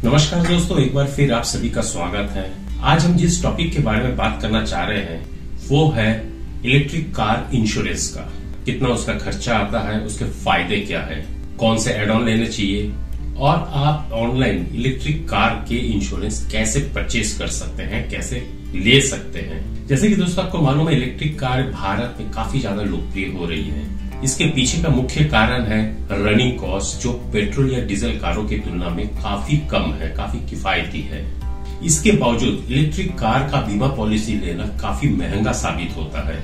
नमस्कार दोस्तों, एक बार फिर आप सभी का स्वागत है। आज हम जिस टॉपिक के बारे में बात करना चाह रहे हैं वो है इलेक्ट्रिक कार इंश्योरेंस का। कितना उसका खर्चा आता है, उसके फायदे क्या है, कौन से एड ऑन लेने चाहिए और आप ऑनलाइन इलेक्ट्रिक कार के इंश्योरेंस कैसे परचेज कर सकते हैं, कैसे ले सकते हैं। जैसे कि दोस्तों आपको मालूम है इलेक्ट्रिक कार भारत में काफी ज्यादा लोकप्रिय हो रही है। इसके पीछे का मुख्य कारण है रनिंग कॉस्ट, जो पेट्रोल या डीजल कारों की तुलना में काफी कम है, काफी किफायती है। इसके बावजूद इलेक्ट्रिक कार का बीमा पॉलिसी लेना काफी महंगा साबित होता है।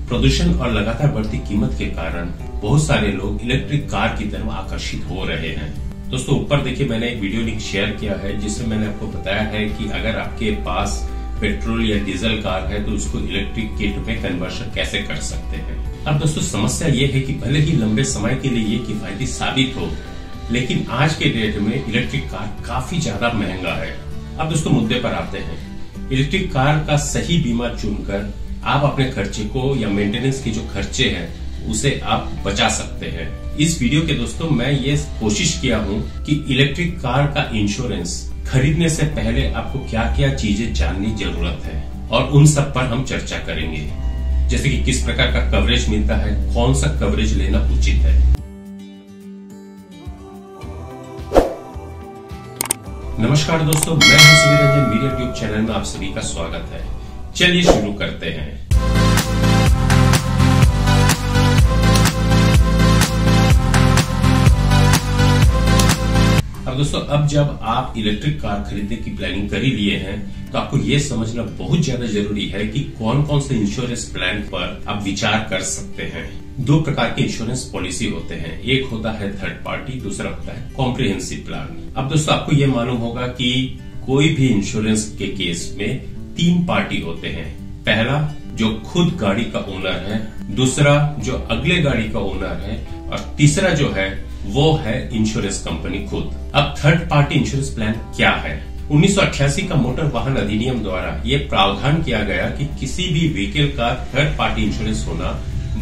प्रदूषण और लगातार बढ़ती कीमत के कारण बहुत सारे लोग इलेक्ट्रिक कार की तरफ आकर्षित हो रहे हैं। दोस्तों ऊपर देखिए, मैंने एक वीडियो लिंक शेयर किया है जिसमें मैंने आपको बताया है कि अगर आपके पास पेट्रोल या डीजल कार है तो उसको इलेक्ट्रिक किट में कन्वर्शन कैसे कर सकते हैं। अब दोस्तों समस्या ये है कि भले ही लंबे समय के लिए ये किफायती साबित हो, लेकिन आज के डेट में इलेक्ट्रिक कार काफी ज्यादा महंगा है। अब दोस्तों मुद्दे पर आते हैं। इलेक्ट्रिक कार का सही बीमा चुनकर आप अपने खर्चे को या मेंटेनेंस के जो खर्चे हैं उसे आप बचा सकते हैं। इस वीडियो के दोस्तों मैं ये कोशिश किया हूँ कि इलेक्ट्रिक कार का इंश्योरेंस खरीदने से पहले आपको क्या क्या चीजें जाननी जरूरत है और उन सब पर हम चर्चा करेंगे। जैसे कि किस प्रकार का कवरेज मिलता है, कौन सा कवरेज लेना उचित है। नमस्कार दोस्तों, मैं हूं सुधीर रंजन, मेरे यूट्यूब चैनल में आप सभी का स्वागत है। चलिए शुरू करते हैं। दोस्तों अब जब आप इलेक्ट्रिक कार खरीदने की प्लानिंग कर ही लिए हैं तो आपको ये समझना बहुत ज्यादा जरूरी है कि कौन कौन से इंश्योरेंस प्लान पर आप विचार कर सकते हैं। दो प्रकार के इंश्योरेंस पॉलिसी होते हैं, एक होता है थर्ड पार्टी, दूसरा होता है कॉम्प्रिहेंसिव प्लान। अब दोस्तों आपको ये मालूम होगा कि कोई भी इंश्योरेंस के केस में तीन पार्टी होते हैं। पहला जो खुद गाड़ी का ओनर है, दूसरा जो अगले गाड़ी का ओनर है और तीसरा जो है वो है इंश्योरेंस कंपनी खुद। अब थर्ड पार्टी इंश्योरेंस प्लान क्या है? 1988 का मोटर वाहन अधिनियम द्वारा ये प्रावधान किया गया कि किसी भी व्हीकल का थर्ड पार्टी इंश्योरेंस होना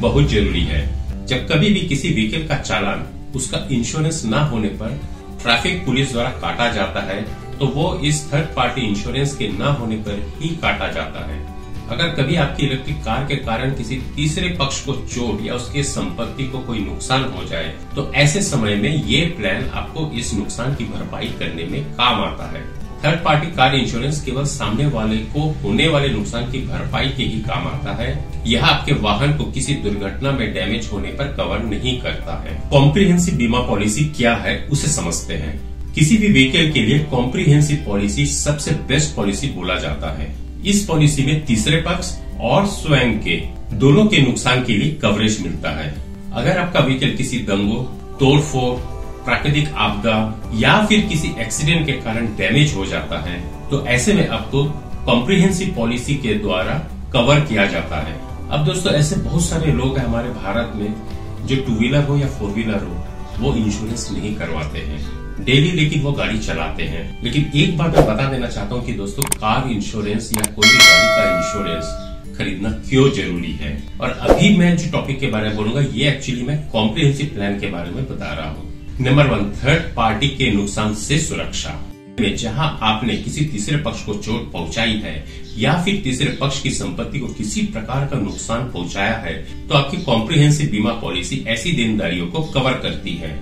बहुत जरूरी है। जब कभी भी किसी व्हीकल का चालान उसका इंश्योरेंस न होने पर ट्रैफिक पुलिस द्वारा काटा जाता है तो वो इस थर्ड पार्टी इंश्योरेंस के न होने पर ही काटा जाता है। अगर कभी आपकी इलेक्ट्रिक कार के कारण किसी तीसरे पक्ष को चोट या उसके संपत्ति को कोई नुकसान हो जाए तो ऐसे समय में ये प्लान आपको इस नुकसान की भरपाई करने में काम आता है। थर्ड पार्टी कार इंश्योरेंस केवल सामने वाले को होने वाले नुकसान की भरपाई के ही काम आता है। यह आपके वाहन को किसी दुर्घटना में डैमेज होने पर कवर नहीं करता है। कॉम्प्रिहेंसिव बीमा पॉलिसी क्या है उसे समझते हैं। किसी भी व्हीकल के लिए कॉम्प्रिहेंसिव पॉलिसी सबसे बेस्ट पॉलिसी बोला जाता है। इस पॉलिसी में तीसरे पक्ष और स्वयं के दोनों के नुकसान के लिए कवरेज मिलता है। अगर आपका व्हीकल किसी दंगों, तोड़फोड़, प्राकृतिक आपदा या फिर किसी एक्सीडेंट के कारण डैमेज हो जाता है तो ऐसे में आपको कॉम्प्रिहेंसिव पॉलिसी के द्वारा कवर किया जाता है। अब दोस्तों ऐसे बहुत सारे लोग हैं हमारे भारत में जो टू व्हीलर हो या फोर व्हीलर हो वो इंश्योरेंस नहीं करवाते हैं डेली, लेकिन वो गाड़ी चलाते हैं। लेकिन एक बात मैं बता देना चाहता हूँ कि दोस्तों कार इंश्योरेंस या कोई भी गाड़ी का इंश्योरेंस खरीदना क्यों जरूरी है। और अभी मैं जो टॉपिक के बारे में बोलूंगा ये एक्चुअली मैं कॉम्प्रिहेंसिव प्लान के बारे में बता रहा हूँ। नंबर 1, थर्ड पार्टी के नुकसान से सुरक्षा में जहां आपने किसी तीसरे पक्ष को चोट पहुंचाई है या फिर तीसरे पक्ष की संपत्ति को किसी प्रकार का नुकसान पहुंचाया है तो आपकी कॉम्प्रिहेंसिव बीमा पॉलिसी ऐसी देनदारियों को कवर करती है।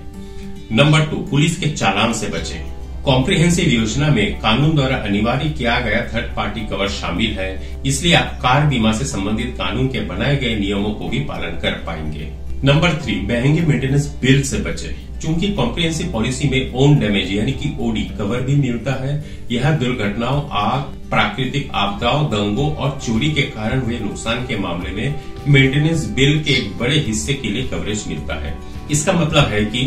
नंबर 2, पुलिस के चालान से बचें। कॉम्प्रिहेंसिव योजना में कानून द्वारा अनिवार्य किया गया थर्ड पार्टी कवर शामिल है, इसलिए आप कार बीमा से संबंधित कानून के बनाए गए नियमों को भी पालन कर पाएंगे। नंबर 3, महंगे मेंटेनेंस बिल से बचें। चूंकि कॉम्प्रिहेंसिव पॉलिसी में ओन डैमेज यानी कि ओडी कवर भी मिलता है, यह दुर्घटनाओं, आग, प्राकृतिक आपदाओं, दंगों और चोरी के कारण हुए नुकसान के मामले में मेंटेनेंस बिल के एक बड़े हिस्से के लिए कवरेज मिलता है। इसका मतलब है कि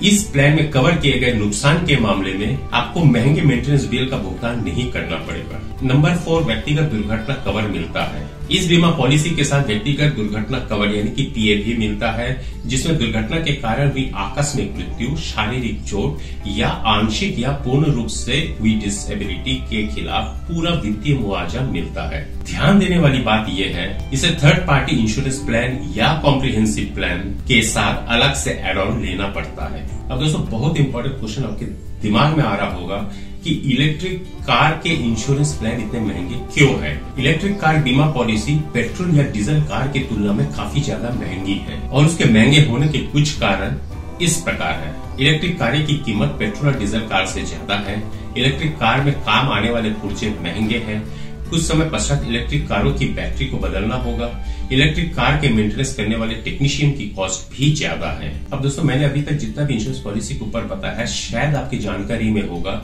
इस प्लान में कवर किए गए नुकसान के मामले में आपको महंगे मेंटेनेंस बिल का भुगतान नहीं करना पड़ेगा। नंबर 4, व्यक्तिगत दुर्घटना कवर मिलता है। इस बीमा पॉलिसी के साथ व्यक्तिगत दुर्घटना कवर यानी कि पीए भी मिलता है, जिसमें दुर्घटना के कारण हुई आकस्मिक मृत्यु, शारीरिक चोट या आंशिक या पूर्ण रूप से हुई डिसेबिलिटी के खिलाफ पूरा वित्तीय मुआवजा मिलता है। ध्यान देने वाली बात यह है, इसे थर्ड पार्टी इंश्योरेंस प्लान या कॉम्प्रिहेंसिव प्लान के साथ अलग से एड ऑन लेना पड़ता है। अब दोस्तों बहुत इंपॉर्टेंट क्वेश्चन आपके दिमाग में आ रहा होगा कि इलेक्ट्रिक कार के इंश्योरेंस प्लान इतने महंगे क्यों है। इलेक्ट्रिक कार बीमा पॉलिसी पेट्रोल या डीजल कार की तुलना में काफी ज्यादा महंगी है और उसके महंगे होने के कुछ कारण इस प्रकार है। इलेक्ट्रिक कारें की कीमत पेट्रोल और डीजल कार से ज्यादा है। इलेक्ट्रिक कार में काम आने वाले पुर्जे महंगे हैं। कुछ समय पश्चात इलेक्ट्रिक कारों की बैटरी को बदलना होगा। इलेक्ट्रिक कार के मेंटेनेंस करने वाले टेक्नीशियन की कॉस्ट भी ज्यादा है। अब दोस्तों, मैंने अभी तक जितना भी इंश्योरेंस पॉलिसी के ऊपर बताया है शायद आपकी जानकारी में होगा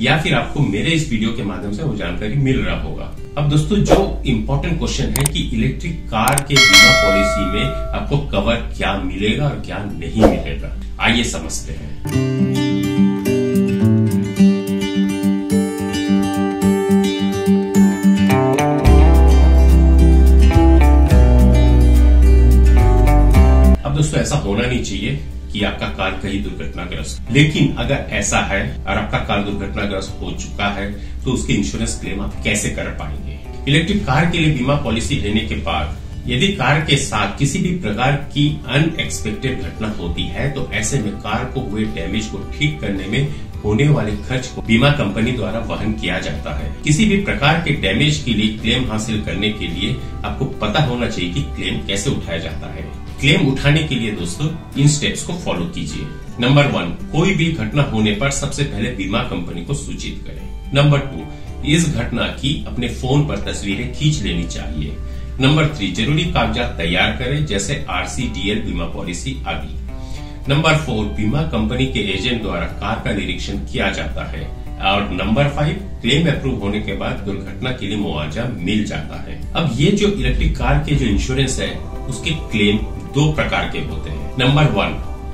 या फिर आपको मेरे इस वीडियो के माध्यम से वो जानकारी मिल रहा होगा। अब दोस्तों, जो इम्पोर्टेंट क्वेश्चन है कि इलेक्ट्रिक कार के बीमा पॉलिसी में आपको कवर क्या मिलेगा और क्या नहीं मिलेगा, आइए समझते हैं। दोस्तों, ऐसा होना नहीं चाहिए कि आपका कार कहीं दुर्घटनाग्रस्त, लेकिन अगर ऐसा है और आपका कार दुर्घटनाग्रस्त हो चुका है तो उसके इंश्योरेंस क्लेम आप कैसे कर पाएंगे। इलेक्ट्रिक कार के लिए बीमा पॉलिसी लेने के बाद यदि कार के साथ किसी भी प्रकार की अनएक्सपेक्टेड घटना होती है तो ऐसे में कार को हुए डैमेज को ठीक करने में होने वाले खर्च को बीमा कंपनी द्वारा वहन किया जाता है। किसी भी प्रकार के डैमेज के लिए क्लेम हासिल करने के लिए आपको पता होना चाहिए कि क्लेम कैसे उठाया जाता है। क्लेम उठाने के लिए दोस्तों इन स्टेप्स को फॉलो कीजिए। नंबर 1, कोई भी घटना होने पर सबसे पहले बीमा कंपनी को सूचित करें। नंबर 2, इस घटना की अपने फोन पर तस्वीरें खींच लेनी चाहिए। नंबर 3, जरूरी कागजात तैयार करें जैसे आरसी, डीएल, बीमा पॉलिसी आदि। नंबर 4, बीमा कंपनी के एजेंट द्वारा कार का निरीक्षण किया जाता है। और नंबर 5, क्लेम अप्रूव होने के बाद दुर्घटना के लिए मुआवजा मिल जाता है। अब ये जो इलेक्ट्रिक कार के जो इंश्योरेंस है उसके क्लेम 2 प्रकार के होते हैं। Number 1,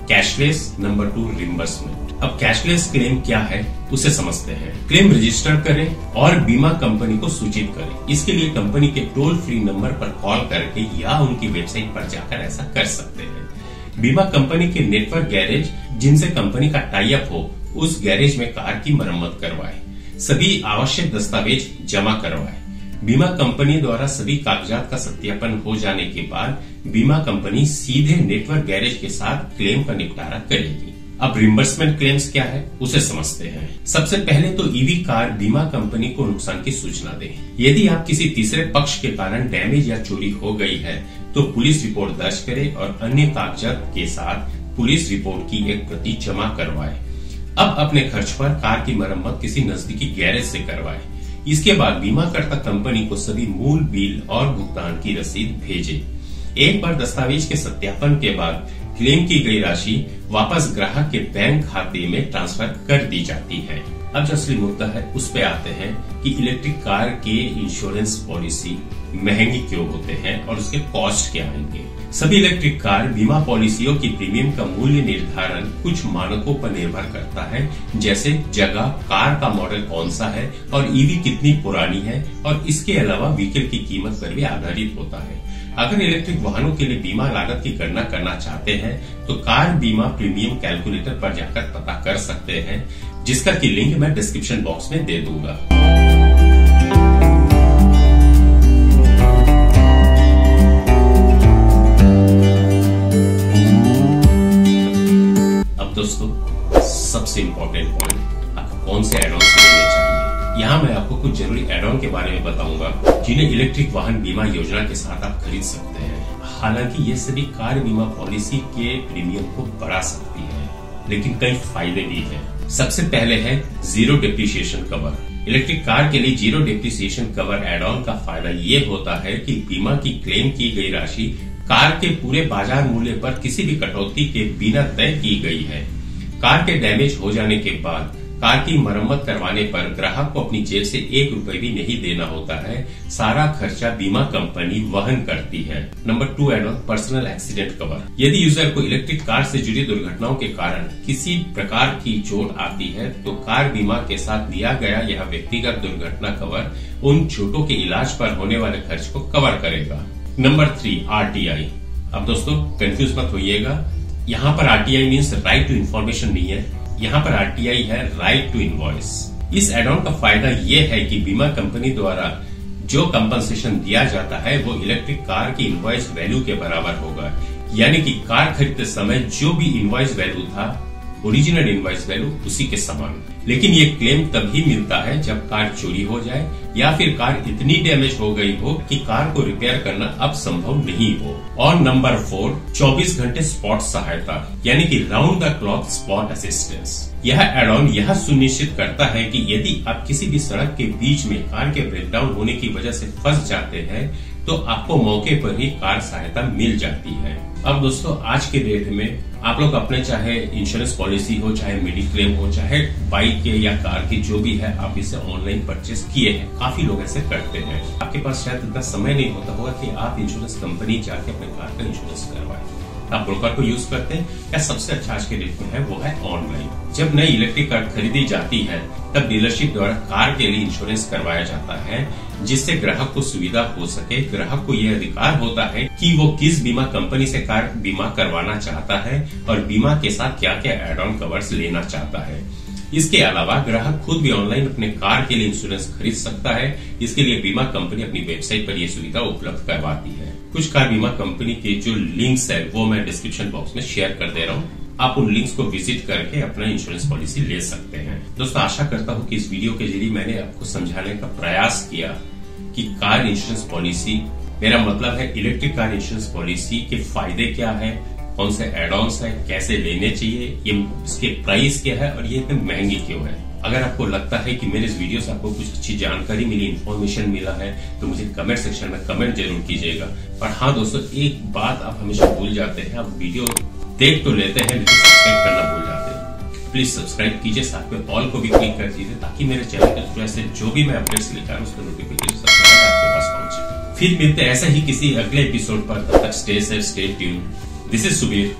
cashless. Number 2, reimbursement. अब कैशलेस क्लेम क्या है उसे समझते हैं। क्लेम रजिस्टर करें और बीमा कंपनी को सूचित करें। इसके लिए कंपनी के टोल फ्री नंबर पर कॉल करके या उनकी वेबसाइट पर जाकर ऐसा कर सकते हैं। बीमा कंपनी के नेटवर्क गैरेज जिनसे कंपनी का टाई अप हो उस गैरेज में कार की मरम्मत करवाएं। सभी आवश्यक दस्तावेज जमा करवाएं। बीमा कंपनी द्वारा सभी कागजात का सत्यापन हो जाने के बाद बीमा कंपनी सीधे नेटवर्क गैरेज के साथ क्लेम का निपटारा करेगी। अब रिम्बर्समेंट क्लेम्स क्या है उसे समझते हैं। सबसे पहले तो ईवी कार बीमा कंपनी को नुकसान की सूचना दें। यदि आप किसी तीसरे पक्ष के कारण डैमेज या चोरी हो गई है तो पुलिस रिपोर्ट दर्ज करें और अन्य कागजात के साथ पुलिस रिपोर्ट की एक प्रति जमा करवाएं। अब अपने खर्च पर कार की मरम्मत किसी नजदीकी गैरेज से करवाएं। इसके बाद बीमाकर्ता कंपनी को सभी मूल बिल और भुगतान की रसीद भेजे। एक बार दस्तावेज के सत्यापन के बाद क्लेम की गई राशि वापस ग्राहक के बैंक खाते में ट्रांसफर कर दी जाती है। अब जो असली मुद्दा है उस पे आते हैं कि इलेक्ट्रिक कार के इंश्योरेंस पॉलिसी महंगी क्यों होते हैं और उसके कॉस्ट क्या आएंगे। सभी इलेक्ट्रिक कार बीमा पॉलिसियों की प्रीमियम का मूल्य निर्धारण कुछ मानकों पर निर्भर करता है, जैसे जगह, कार का मॉडल कौन सा है और ईवी कितनी पुरानी है, और इसके अलावा व्हीकल की कीमत पर भी आधारित होता है। अगर इलेक्ट्रिक वाहनों के लिए बीमा लागत की गणना करना चाहते हैं तो कार बीमा प्रीमियम कैलकुलेटर पर जाकर पता कर सकते हैं, जिसका की लिंक मैं डिस्क्रिप्शन बॉक्स में दे दूंगा। अब दोस्तों, सबसे इम्पोर्टेंट पॉइंट, आपको कौन से एड ऑन लेने चाहिए। यहाँ मैं आपको कुछ जरूरी एड ऑन के बारे में बताऊंगा जिन्हें इलेक्ट्रिक वाहन बीमा योजना के साथ आप खरीद सकते हैं। हालांकि ये सभी कार बीमा पॉलिसी के प्रीमियम को बढ़ा सकती है, लेकिन कई फायदे भी हैं। सबसे पहले है zero depreciation cover. Electric car के लिए zero depreciation cover add on का फायदा ये होता है कि बीमा की क्लेम की गई राशि कार के पूरे बाजार मूल्य पर किसी भी कटौती के बिना तय की गई है। कार के डैमेज हो जाने के बाद कार की मरम्मत करवाने पर ग्राहक को अपनी जेब से 1 रुपए भी नहीं देना होता है। सारा खर्चा बीमा कंपनी वहन करती है। Number 2 add on personal accident cover. यदि यूजर को इलेक्ट्रिक कार से जुड़ी दुर्घटनाओं के कारण किसी प्रकार की चोट आती है तो कार बीमा के साथ दिया गया यह व्यक्तिगत दुर्घटना कवर उन चोटों के इलाज पर होने वाले खर्च को कवर करेगा। Number 3 RTI। अब दोस्तों कंफ्यूज मत होइएगा, यहाँ पर RTI means right to information नहीं है, यहाँ पर RTI है राइट टू इनवॉइस। इस एड ऑन का फायदा ये है कि बीमा कंपनी द्वारा जो कंपनसेशन दिया जाता है वो इलेक्ट्रिक कार की इनवॉइस वैल्यू के बराबर होगा। यानी कि कार खरीदते समय जो भी इनवॉइस वैल्यू था ओरिजिनल इनवॉइस वैल्यू उसी के समान। लेकिन ये क्लेम तभी मिलता है जब कार चोरी हो जाए या फिर कार इतनी डैमेज हो गई हो कि कार को रिपेयर करना अब संभव नहीं हो। और नंबर 4, 24 घंटे स्पॉट सहायता यानी कि round the clock spot assistance. यह एड ऑन यह सुनिश्चित करता है कि यदि आप किसी भी सड़क के बीच में कार के ब्रेकडाउन होने की वजह से फंस जाते हैं तो आपको मौके पर ही कार सहायता मिल जाती है। अब दोस्तों आज के डेट में आप लोग अपने चाहे इंश्योरेंस पॉलिसी हो, चाहे मेडिक्लेम हो, चाहे बाइक के या कार की जो भी है, आप इसे ऑनलाइन परचेस किए हैं। काफी लोग ऐसे करते हैं। आपके पास शायद इतना समय नहीं होता होगा कि आप इंश्योरेंस कंपनी जाके अपने कार का इंश्योरेंस करवाएं। आप ब्रोकर को यूज करते हैं या सबसे अच्छा आज के डेट में है वो है ऑनलाइन। जब नई इलेक्ट्रिक कार खरीदी जाती है तब डीलरशिप द्वारा कार के लिए इंश्योरेंस करवाया जाता है, जिससे ग्राहक को सुविधा हो सके। ग्राहक को यह अधिकार होता है कि वो किस बीमा कंपनी से कार बीमा करवाना चाहता है और बीमा के साथ क्या क्या एड ऑन कवर्स लेना चाहता है। इसके अलावा ग्राहक खुद भी ऑनलाइन अपने कार के लिए इंश्योरेंस खरीद सकता है। इसके लिए बीमा कंपनी अपनी वेबसाइट पर यह सुविधा उपलब्ध करवाती है। कुछ कार बीमा कंपनी के जो लिंक्स है वो मैं डिस्क्रिप्शन बॉक्स में शेयर कर दे रहा हूँ। आप उन लिंक्स को विजिट करके अपना इंश्योरेंस पॉलिसी ले सकते हैं। दोस्तों आशा करता हूँ कि इस वीडियो के जरिए मैंने आपको समझाने का प्रयास किया कि कार इंश्योरेंस पॉलिसी, मेरा मतलब है इलेक्ट्रिक कार इंश्योरेंस पॉलिसी के फायदे क्या है, कौन से एड ऑन्स है, कैसे लेने चाहिए, ये इसके प्राइस क्या है और ये इतने महंगे क्यों है। अगर आपको लगता है कि मेरे इस वीडियो से आपको कुछ अच्छी जानकारी मिली, इन्फॉर्मेशन मिला है तो मुझे कमेंट सेक्शन में कमेंट जरूर कीजिएगा। और हाँ दोस्तों, एक बात आप हमेशा भूल जाते हैं, आप वीडियो देख तो लेते हैं लेकिन सब्सक्राइब करना भूल जाते हैं। प्लीज सब्सक्राइब कीजिए, साथ में ऑल को भी क्लिक कर दीजिए ताकि मेरे चैनल के थ्रू ऐसे जो भी मैं अपडेट्स लेकर आऊं उसका नोटिफिकेशन सबसे पहले आपके पास पहुंचे। फिर मिलते हैं ऐसा ही किसी अगले एपिसोड पर। तब तक stay safe, stay tuned. This is Subir.